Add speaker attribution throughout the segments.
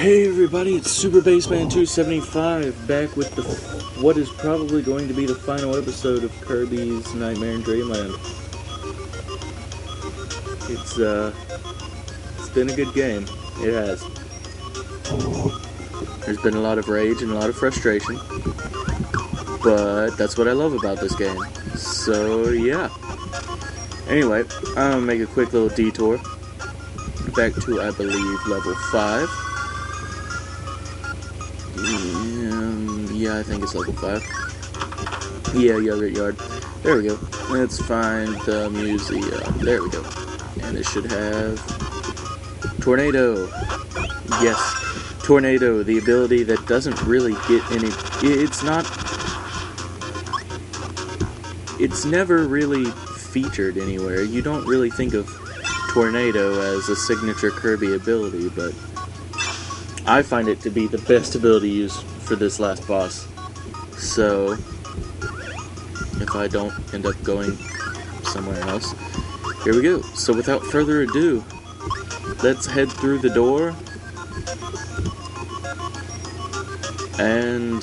Speaker 1: Hey everybody, it's Super Bassman 275 back with what is probably going to be the final episode of Kirby's Nightmare in Dreamland. It's been a good game. It has. There's been a lot of rage and a lot of frustration, but that's what I love about this game. So yeah. Anyway, I'm gonna make a quick little detour back to, I believe, level 5. Yeah, I think it's level 5. Yeah, Yogurt Yard. There we go. Let's find the museum. There we go. And it should have Tornado. Yes, Tornado, the ability that doesn't really get any... It's never really featured anywhere. You don't really think of Tornado as a signature Kirby ability, but I find it to be the best ability used for this last boss. So, if I don't end up going somewhere else, here we go. So without further ado, let's head through the door and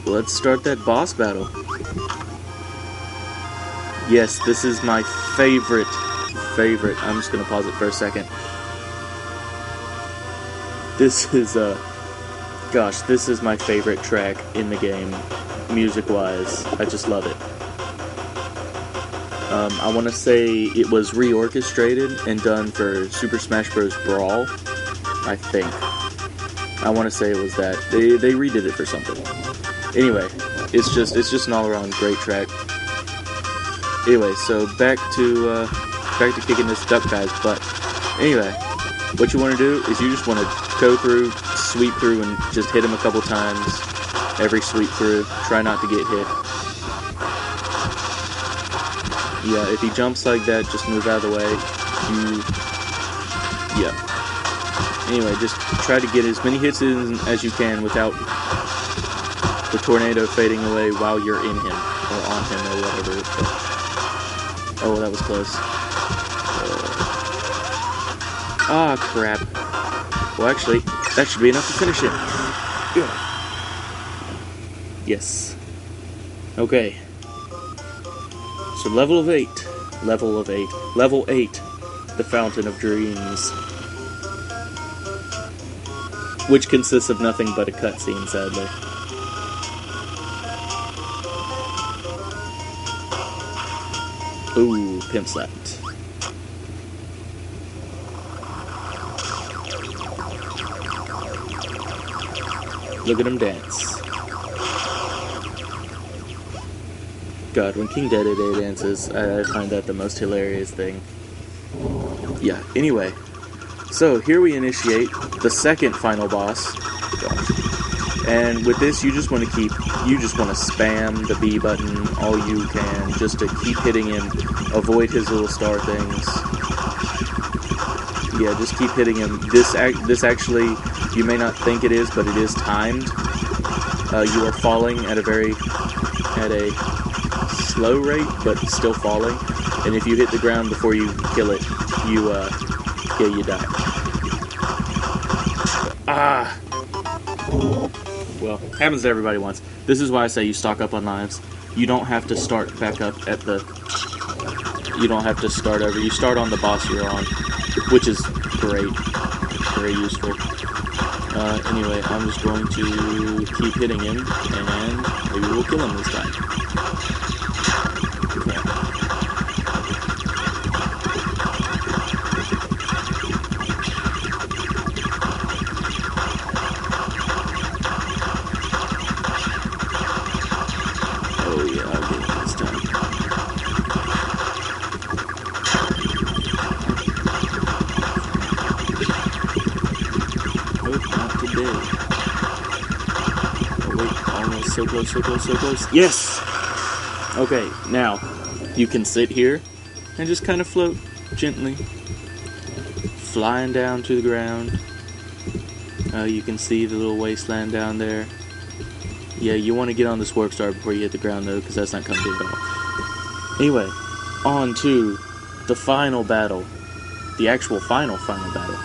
Speaker 1: let's start that boss battle. Yes, this is my favorite. I'm just gonna pause it for a second. This is gosh, this is my favorite track in the game, music-wise. I just love it. I want to say it was reorchestrated and done for Super Smash Bros. Brawl, I think. I want to say it was that. They redid it for something. Anyway, it's just an all-around great track. Anyway, so back to kicking this duck guy's butt. Anyway, what you want to do is you just want to go through, sweep through, and just hit him a couple times every sweep through. Try not to get hit. Yeah, if he jumps like that, just move out of the way. Yeah. Anyway, just try to get as many hits in as you can without the tornado fading away while you're in him, or on him, or whatever. Oh, that was close. Ah, crap. Well, actually, that should be enough to finish it. Yes. Okay. So level 8, the Fountain of Dreams. Which consists of nothing but a cutscene, sadly. Ooh, pimp slapped. Look at him dance. God, when King Dedede dances, I find that the most hilarious thing. Yeah, anyway. So, here we initiate the second final boss. And with this, you just want to spam the B button all you can, just to keep hitting him, avoid his little star things. Yeah, just keep hitting him. This actually, you may not think it is, but it is timed. You are falling at a slow rate, but still falling. And if you hit the ground before you kill it, you die. Ah! Well, happens to everybody once. This is why I say you stock up on lives. You don't have to start back up at the... You don't have to start over. You start on the boss you're on, which is great. Very useful. Anyway, I'm just going to keep hitting him, and maybe we'll kill him this time. Oh yeah, I'll get him this time. Nope, not today. Oh wait, almost so close. Yes! Okay, now, you can sit here and just kind of float gently, flying down to the ground. You can see the little wasteland down there. Yeah, you want to get on this warp star before you hit the ground though, because that's not comfy at all. Anyway, on to the final battle. The actual final battle.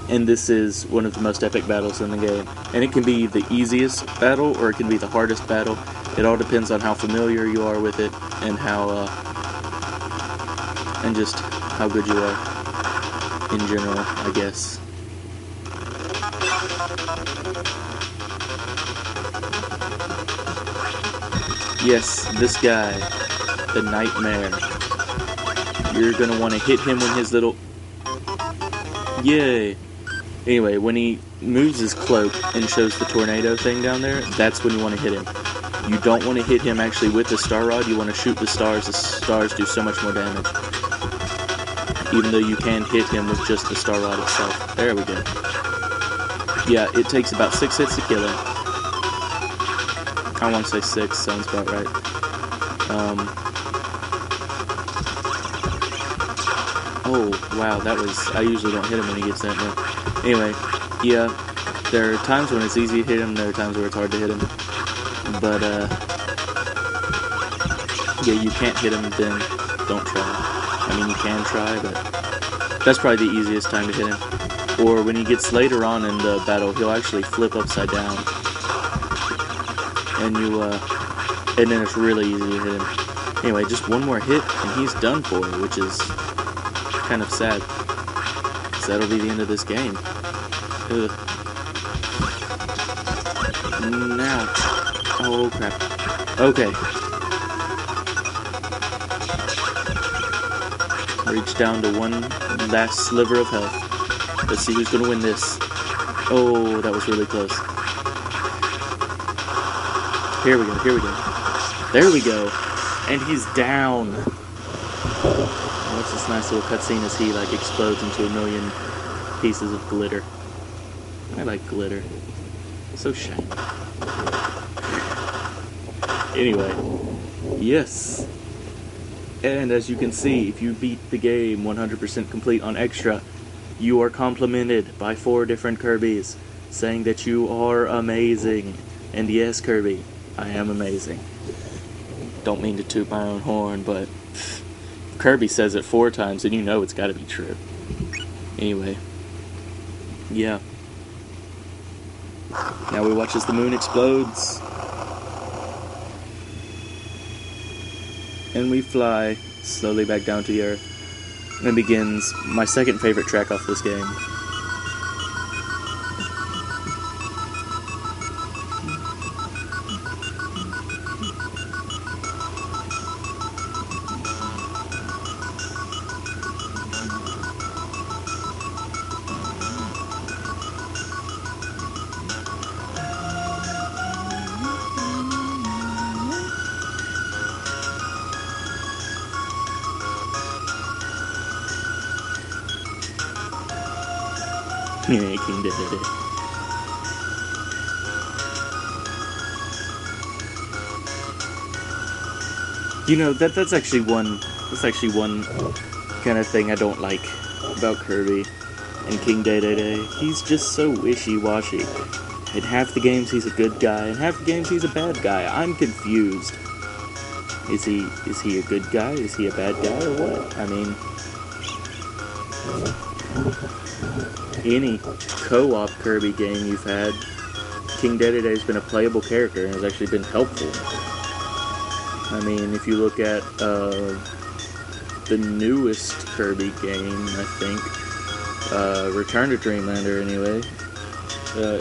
Speaker 1: and this is one of the most epic battles in the game. And it can be the easiest battle, or it can be the hardest battle. It all depends on how familiar you are with it, and and just how good you are in general, I guess. Yes, this guy, the Nightmare. You're gonna want to hit him when his little... Yay! Anyway, when he moves his cloak and shows the tornado thing down there, that's when you want to hit him. You don't want to hit him actually with the star rod, you want to shoot the stars. The stars do so much more damage. Even though you can hit him with just the star rod itself. There we go. Yeah, it takes about 6 hits to kill him. I want to say 6, sounds about right. Oh, wow, that was... I usually don't hit him when he gets that low. Anyway, yeah, there are times when it's easy to hit him, there are times where it's hard to hit him. But, yeah, you can't hit him, then don't try. I mean, you can try, but that's probably the easiest time to hit him. Or when he gets later on in the battle, he'll actually flip upside down. And and then it's really easy to hit him. Anyway, just one more hit, and he's done for, which is kind of sad. So that'll be the end of this game. Ugh. Now. Oh, crap. Okay. Reach down to one last sliver of health. Let's see who's going to win this. Oh, that was really close. Here we go, here we go. There we go. And he's down. What's this nice little cutscene as he like explodes into a million pieces of glitter. I like glitter. So shiny. Anyway. Yes. And as you can see, if you beat the game 100% complete on Extra, you are complimented by 4 different Kirbys, saying that you are amazing. And yes, Kirby, I am amazing. Don't mean to toot my own horn, but Kirby says it 4 times, and you know it's gotta be true. Anyway. Yeah. Now we watch as the moon explodes. And we fly slowly back down to the earth. And begins my second favorite track off this game. Yeah, King did it. You know, that's actually one kind of thing I don't like about Kirby and King Dedede. He's just so wishy-washy. In half the games he's a good guy, in half the games he's a bad guy. I'm confused. Is he a good guy? Is he a bad guy or what? I mean, any co-op Kirby game you've had, King Dedede's been a playable character and has actually been helpful. I mean, if you look at the newest Kirby game, I think, Return to Dreamlander anyway,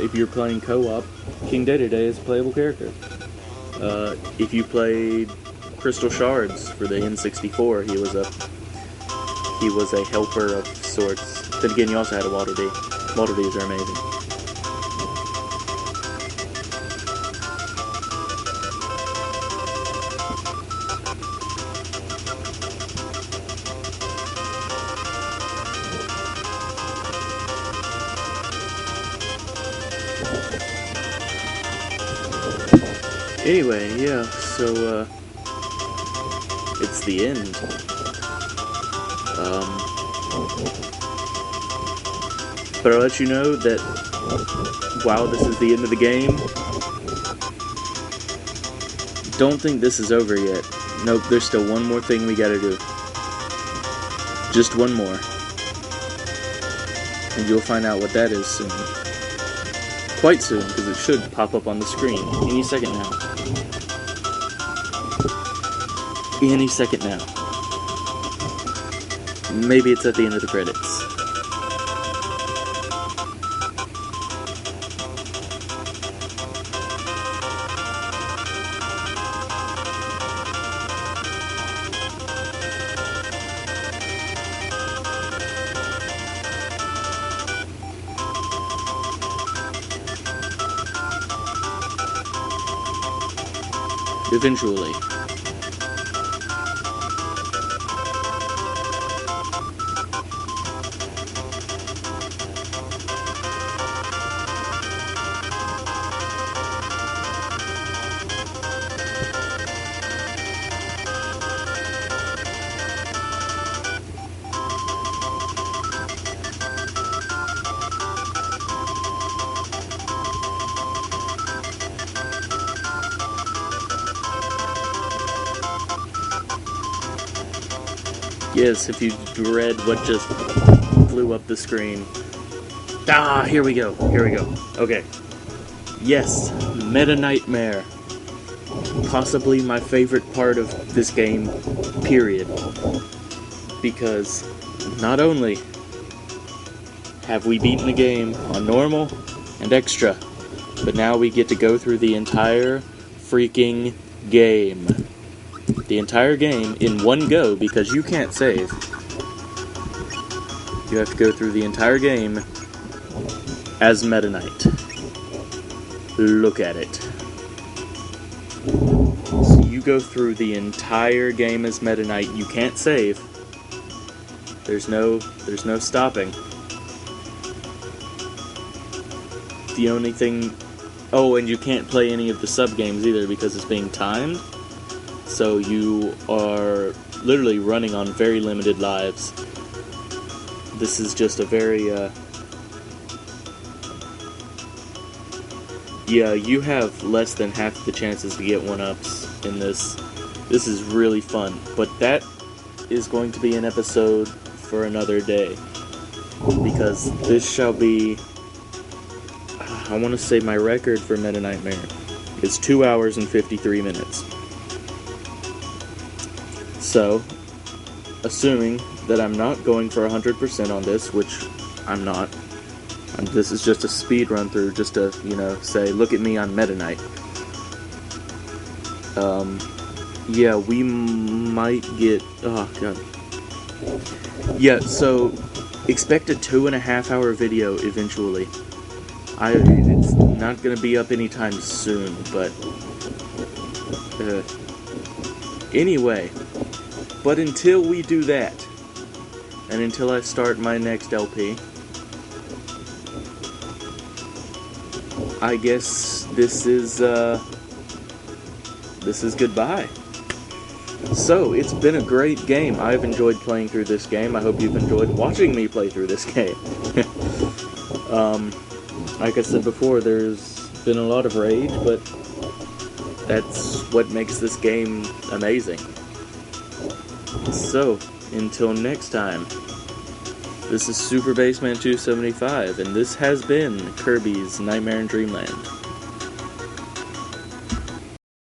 Speaker 1: if you're playing co-op, King Dedede is a playable character. If you played Crystal Shards for the N64, he was a helper of sorts. Then again, you also had a Waddle Dee. Waddle Dees are amazing. Anyway, yeah, so, it's the end. But I'll let you know that while this is the end of the game, don't think this is over yet. Nope, there's still one more thing we gotta do. Just one more. And you'll find out what that is soon. Quite soon, because it should pop up on the screen any second now. Any second now. Maybe it's at the end of the credits. Eventually. Yes, if you read what just flew up the screen. Ah, here we go. Here we go. Okay. Yes, Meta Nightmare. Possibly my favorite part of this game, period. Because not only have we beaten the game on normal and extra, but now we get to go through the entire freaking game. The entire game in one go, because you can't save. You have to go through the entire game as Meta Knight. Look at it. So you go through the entire game as Meta Knight. You can't save. There's no stopping. The only thing... Oh, and you can't play any of the sub-games either because it's being timed. So you are literally running on very limited lives. This is just a very, yeah, you have less than half the chances to get 1-ups in this. This is really fun. But that is going to be an episode for another day. Because this shall be, I want to say my record for Meta Nightmare is 2 hours and 53 minutes. So, assuming that I'm not going for 100% on this, which I'm not, this is just a speed run through, just to, you know, say, look at me on Meta Knight. Yeah, we might get, oh god. Yeah, so, expect a 2.5 hour video eventually. It's not gonna be up anytime soon, but, anyway. But until we do that, and until I start my next LP, I guess this is goodbye. So, it's been a great game. I've enjoyed playing through this game. I hope you've enjoyed watching me play through this game. Like I said before, there's been a lot of rage, but that's what makes this game amazing. So, until next time, this is Super Bassman 275, and this has been Kirby's Nightmare in Dreamland.